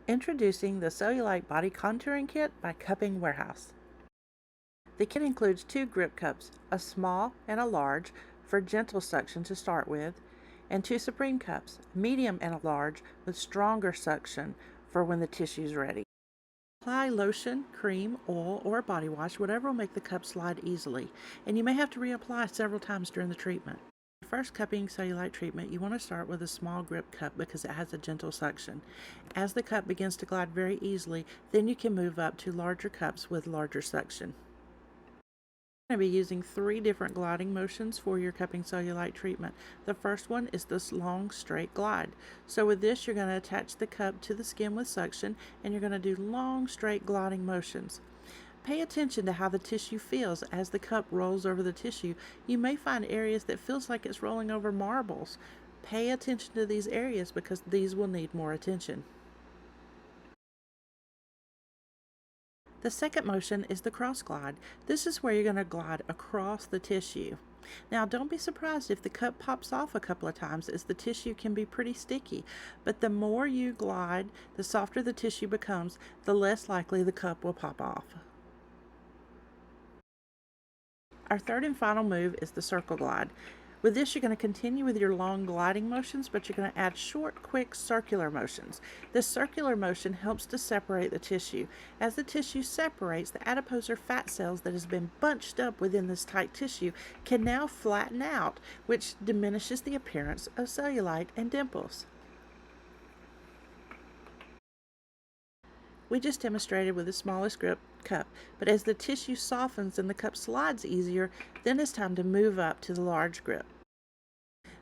Introducing the Cellulite Body Contouring Kit by Cupping Warehouse. The kit includes 2 grip cups, a small and a large for gentle suction to start with, and 2 supreme cups, medium and a large with stronger suction for when the tissue is ready. Apply lotion, cream, oil, or body wash, whatever will make the cup slide easily, and you may have to reapply several times during the treatment. First cupping cellulite treatment, you want to start with a small grip cup because it has a gentle suction. As the cup begins to glide very easily, then you can move up to larger cups with larger suction. You're going to be using 3 different gliding motions for your cupping cellulite treatment. The first one is this long straight glide. So with this, you're going to attach the cup to the skin with suction, and you're going to do long straight gliding motions. Pay attention to how the tissue feels as the cup rolls over the tissue. You may find areas that feels like it's rolling over marbles. Pay attention to these areas because these will need more attention. The second motion is the cross glide. This is where you're going to glide across the tissue. Now, don't be surprised if the cup pops off a couple of times, as the tissue can be pretty sticky, but the more you glide, the softer the tissue becomes, the less likely the cup will pop off. Our third and final move is the circle glide. With this, you're going to continue with your long gliding motions, but you're going to add short, quick circular motions. This circular motion helps to separate the tissue. As the tissue separates, the adipose or fat cells that has been bunched up within this tight tissue can now flatten out, which diminishes the appearance of cellulite and dimples. We just demonstrated with the smallest grip cup, but as the tissue softens and the cup slides easier, then it's time to move up to the large grip.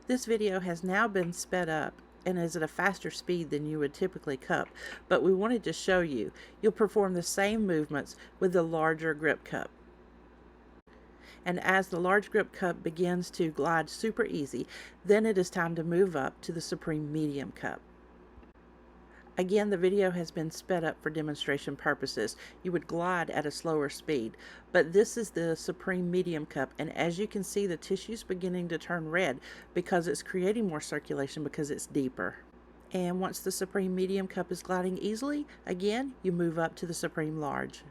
This video has now been sped up and is at a faster speed than you would typically cup, but we wanted to show you. You'll perform the same movements with the larger grip cup. And as the large grip cup begins to glide super easy, then it is time to move up to the supreme medium cup. Again, the video has been sped up for demonstration purposes. You would glide at a slower speed, but this is the supreme medium cup, and as you can see, the tissue is beginning to turn red because it's creating more circulation because it's deeper. And once the supreme medium cup is gliding easily, again, you move up to the supreme large.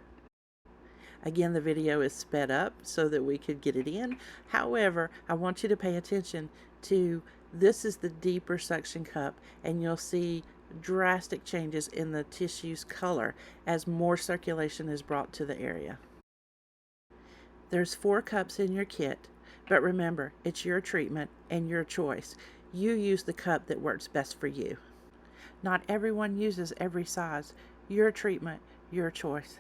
Again, the video is sped up so that we could get it in. However, I want you to pay attention to this is the deeper suction cup, and you'll see drastic changes in the tissue's color as more circulation is brought to the area. There's 4 cups in your kit, but remember, it's your treatment and your choice. You use the cup that works best for you. Not everyone uses every size. Your treatment, your choice.